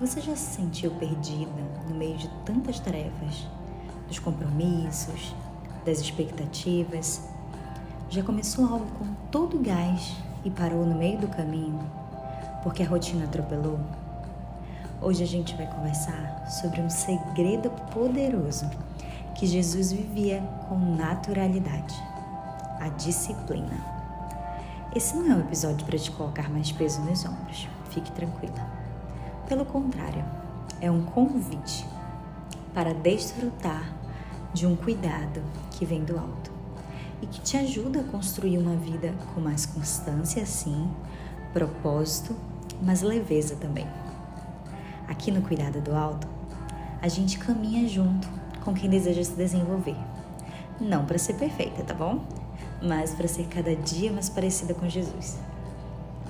Você já se sentiu perdida no meio de tantas tarefas, dos compromissos, das expectativas? Já começou algo com todo o gás e parou no meio do caminho porque a rotina atropelou? Hoje a gente vai conversar sobre um segredo poderoso que Jesus vivia com naturalidade: a disciplina. Esse não é um episódio para te colocar mais peso nos ombros, fique tranquila. Pelo contrário, é um convite para desfrutar de um cuidado que vem do alto e que te ajuda a construir uma vida com mais constância, sim, propósito, mas leveza também. Aqui no Cuidado do Alto, a gente caminha junto com quem deseja se desenvolver. Não para ser perfeita, tá bom? Mas para ser cada dia mais parecida com Jesus.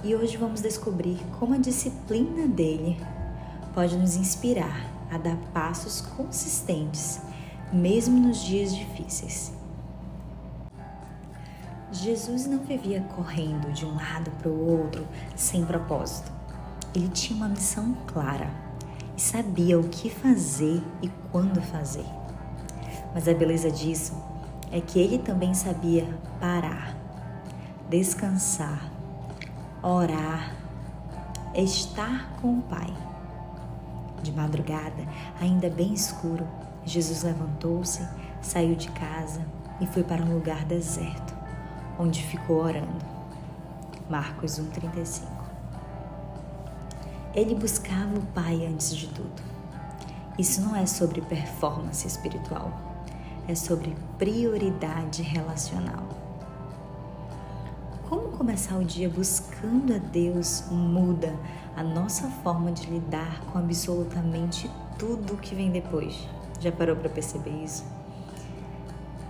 E hoje vamos descobrir como a disciplina dele pode nos inspirar a dar passos consistentes, mesmo nos dias difíceis. Jesus não vivia correndo de um lado para o outro sem propósito. Ele tinha uma missão clara e sabia o que fazer e quando fazer. Mas a beleza disso é que ele também sabia parar, descansar, orar, estar com o Pai. De madrugada, ainda bem escuro, Jesus levantou-se, saiu de casa e foi para um lugar deserto, onde ficou orando. Marcos 1,35. Ele buscava o Pai antes de tudo. Isso não é sobre performance espiritual, é sobre prioridade relacional. Como começar o dia buscando a Deus muda a nossa forma de lidar com absolutamente tudo que vem depois. Já parou para perceber isso?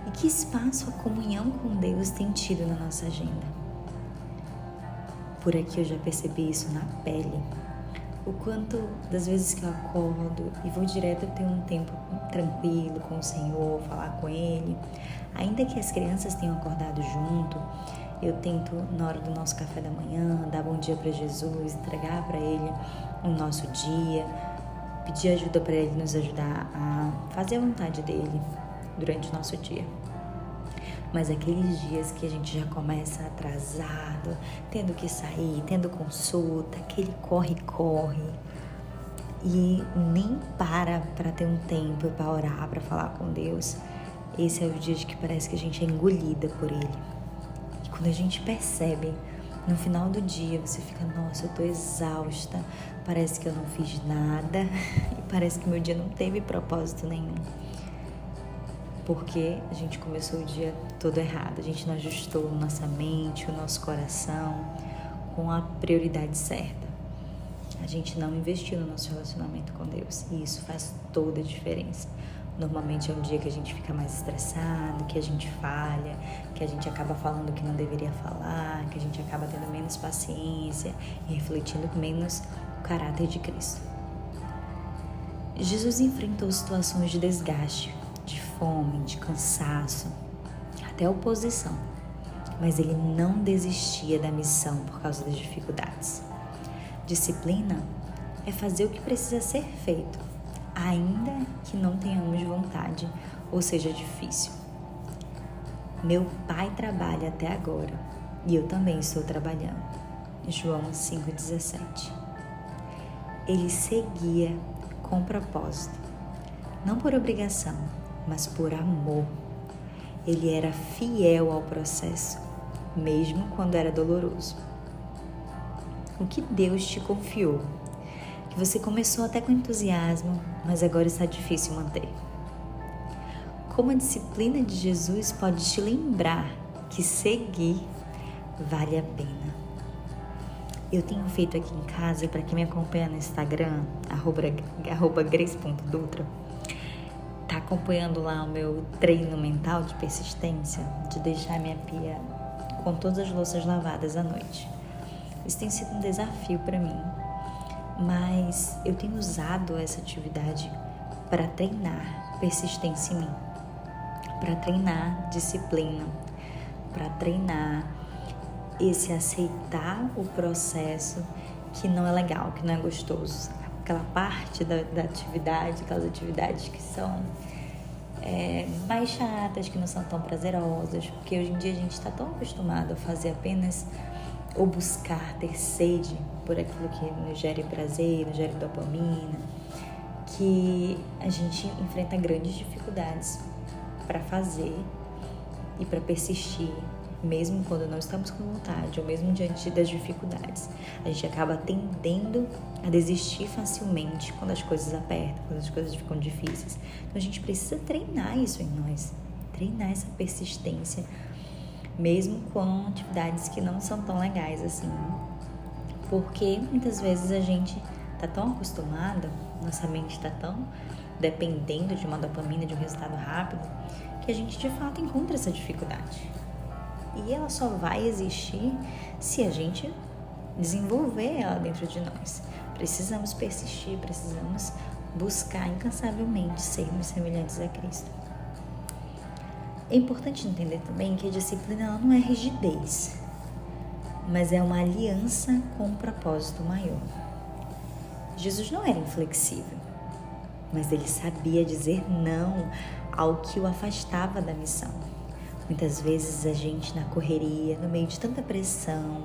E que espaço a comunhão com Deus tem tido na nossa agenda? Por aqui eu já percebi isso na pele. O quanto das vezes que eu acordo e vou direto ter um tempo tranquilo com o Senhor, falar com Ele. Ainda que as crianças tenham acordado junto, eu tento, na hora do nosso café da manhã, dar bom dia para Jesus, entregar para Ele o nosso dia, pedir ajuda para Ele nos ajudar a fazer a vontade dEle durante o nosso dia. Mas aqueles dias que a gente já começa atrasado, tendo que sair, tendo consulta, aquele corre-corre, e nem para ter um tempo para orar, para falar com Deus, esse é o dia que parece que a gente é engolida por Ele. E quando a gente percebe, no final do dia, você fica, nossa, eu tô exausta, parece que eu não fiz nada, e parece que meu dia não teve propósito nenhum. Porque a gente começou o dia todo errado, a gente não ajustou nossa mente, o nosso coração com a prioridade certa. A gente não investiu no nosso relacionamento com Deus e isso faz toda a diferença. Normalmente é um dia que a gente fica mais estressado, que a gente falha, que a gente acaba falando o que não deveria falar, que a gente acaba tendo menos paciência e refletindo menos o caráter de Cristo. Jesus enfrentou situações de desgaste, de fome, de cansaço, até oposição, mas ele não desistia da missão por causa das dificuldades. Disciplina é fazer o que precisa ser feito, ainda que não tenhamos vontade ou seja difícil. Meu pai trabalha até agora e eu também estou trabalhando. João 5,17. Ele seguia com propósito, não por obrigação, mas por amor. Ele era fiel ao processo, mesmo quando era doloroso. O que Deus te confiou, que você começou até com entusiasmo, mas agora está difícil manter? Como a disciplina de Jesus pode te lembrar que seguir vale a pena? Eu tenho feito aqui em casa, para quem me acompanha no Instagram, @grace.dutra, tá acompanhando lá o meu treino mental de persistência, de deixar minha pia com todas as louças lavadas à noite. Isso tem sido um desafio para mim, mas eu tenho usado essa atividade para treinar persistência em mim, para treinar disciplina, para treinar esse aceitar o processo que não é legal, que não é gostoso, aquela parte da atividade, aquelas atividades que são mais chatas, que não são tão prazerosas, porque hoje em dia a gente está tão acostumado a fazer apenas ou buscar ter sede por aquilo que nos gere prazer, nos gere dopamina, que a gente enfrenta grandes dificuldades para fazer e para persistir, mesmo quando não estamos com vontade ou mesmo diante das dificuldades. A gente acaba tendendo a desistir facilmente quando as coisas apertam, quando as coisas ficam difíceis. Então a gente precisa treinar isso em nós, treinar essa persistência, mesmo com atividades que não são tão legais assim, porque muitas vezes a gente está tão acostumada, nossa mente está tão dependendo de uma dopamina, de um resultado rápido, que a gente de fato encontra essa dificuldade. E ela só vai existir se a gente desenvolver ela dentro de nós. Precisamos persistir, precisamos buscar incansavelmente sermos semelhantes a Cristo. É importante entender também que a disciplina ela não é rigidez, mas é uma aliança com um propósito maior. Jesus não era inflexível, mas ele sabia dizer não ao que o afastava da missão. Muitas vezes a gente na correria, no meio de tanta pressão,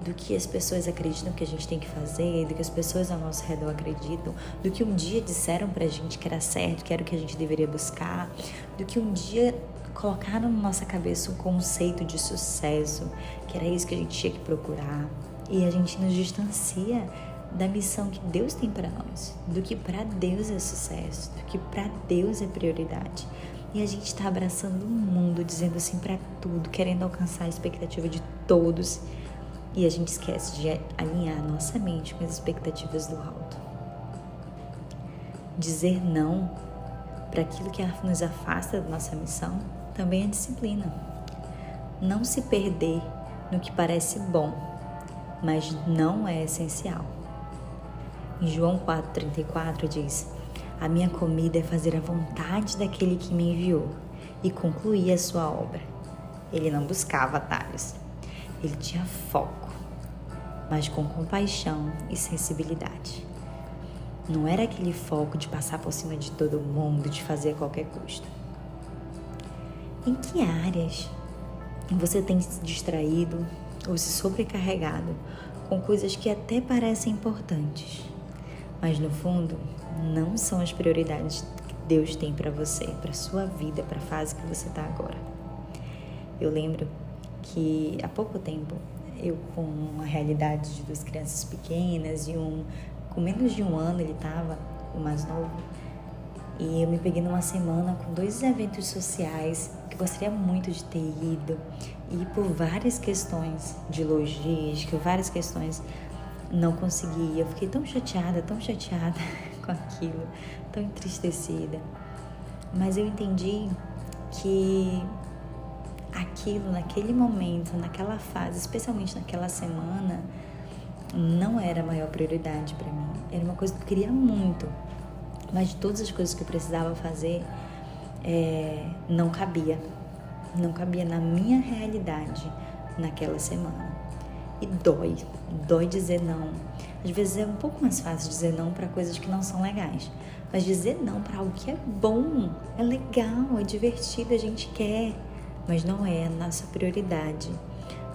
do que as pessoas acreditam que a gente tem que fazer, do que as pessoas ao nosso redor acreditam, do que um dia disseram pra gente que era certo, que era o que a gente deveria buscar, do que um dia colocaram na nossa cabeça um conceito de sucesso, que era isso que a gente tinha que procurar, e a gente nos distancia da missão que Deus tem para nós, do que para Deus é sucesso, do que para Deus é prioridade. E a gente está abraçando o mundo, dizendo assim para tudo, querendo alcançar a expectativa de todos. E a gente esquece de alinhar a nossa mente com as expectativas do alto. Dizer não para aquilo que nos afasta da nossa missão também é disciplina. Não se perder no que parece bom, mas não é essencial. Em João 4,34 diz: a minha comida é fazer a vontade daquele que me enviou e concluir a sua obra. Ele não buscava atalhos. Ele tinha foco, mas com compaixão e sensibilidade. Não era aquele foco de passar por cima de todo mundo, de fazer a qualquer custo. Em que áreas você tem se distraído ou se sobrecarregado com coisas que até parecem importantes, mas no fundo não são as prioridades que Deus tem para você, para sua vida, para a fase que você está agora? Eu lembro que há pouco tempo, eu com uma realidade de 2 crianças pequenas e com menos de 1 ano ele estava, o mais novo, e eu me peguei numa semana com 2 eventos sociais que eu gostaria muito de ter ido, e por várias questões de logística, várias questões, não consegui. Eu fiquei tão chateada com aquilo, tão entristecida. Mas eu entendi que aquilo, naquele momento, naquela fase, especialmente naquela semana, não era a maior prioridade para mim. Era uma coisa que eu queria muito, mas de todas as coisas que eu precisava fazer, não cabia na minha realidade naquela semana. E dói dizer não. Às vezes é um pouco mais fácil dizer não para coisas que não são legais, mas dizer não para algo que é bom, é legal, é divertido, a gente quer, mas não é a nossa prioridade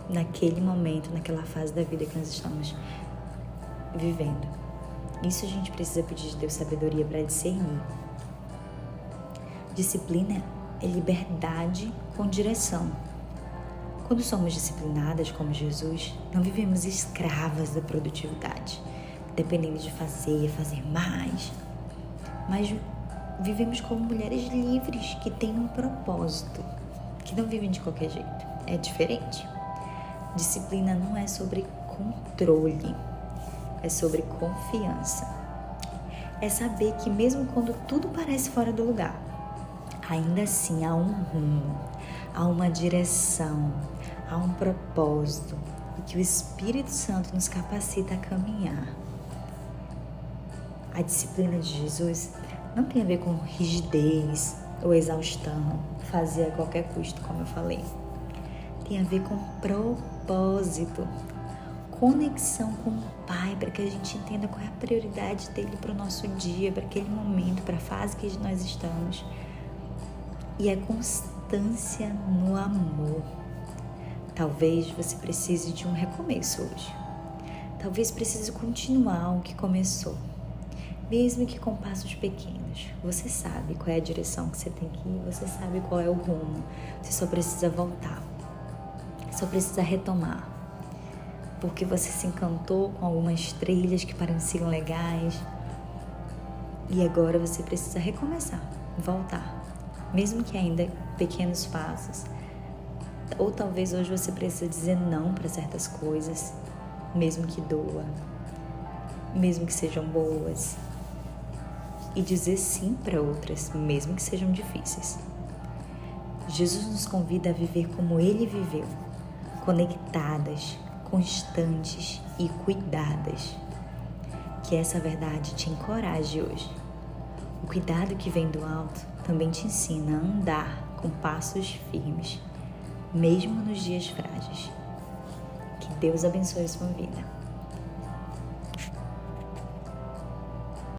naquele momento, naquela fase da vida que nós estamos vivendo. Isso a gente precisa pedir de Deus sabedoria para discernir. Disciplina é liberdade com direção. Quando somos disciplinadas como Jesus, não vivemos escravas da produtividade, dependendo de fazer mais, mas vivemos como mulheres livres que têm um propósito, que não vivem de qualquer jeito. É diferente. Disciplina não é sobre controle, é sobre confiança. É saber que mesmo quando tudo parece fora do lugar, ainda assim há um rumo, há uma direção, há um propósito e que o Espírito Santo nos capacita a caminhar. A disciplina de Jesus não tem a ver com rigidez ou exaustão, fazer a qualquer custo, como eu falei. Tem a ver com propósito, conexão com o Pai, para que a gente entenda qual é a prioridade dele para o nosso dia, para aquele momento, para a fase que nós estamos. E a constância no amor. Talvez você precise de um recomeço hoje. Talvez precise continuar o que começou. Mesmo que com passos pequenos. Você sabe qual é a direção que você tem que ir, você sabe qual é o rumo. Você só precisa voltar. Só precisa retomar. Porque você se encantou com algumas trilhas que pareciam legais. E agora você precisa recomeçar, voltar. Mesmo que ainda pequenos passos. Ou talvez hoje você precisa dizer não para certas coisas, mesmo que doa, mesmo que sejam boas. E dizer sim para outras, mesmo que sejam difíceis. Jesus nos convida a viver como Ele viveu, conectadas, constantes e cuidadas. Que essa verdade te encoraje hoje. O cuidado que vem do alto também te ensina a andar com passos firmes, mesmo nos dias frágeis. Que Deus abençoe a sua vida.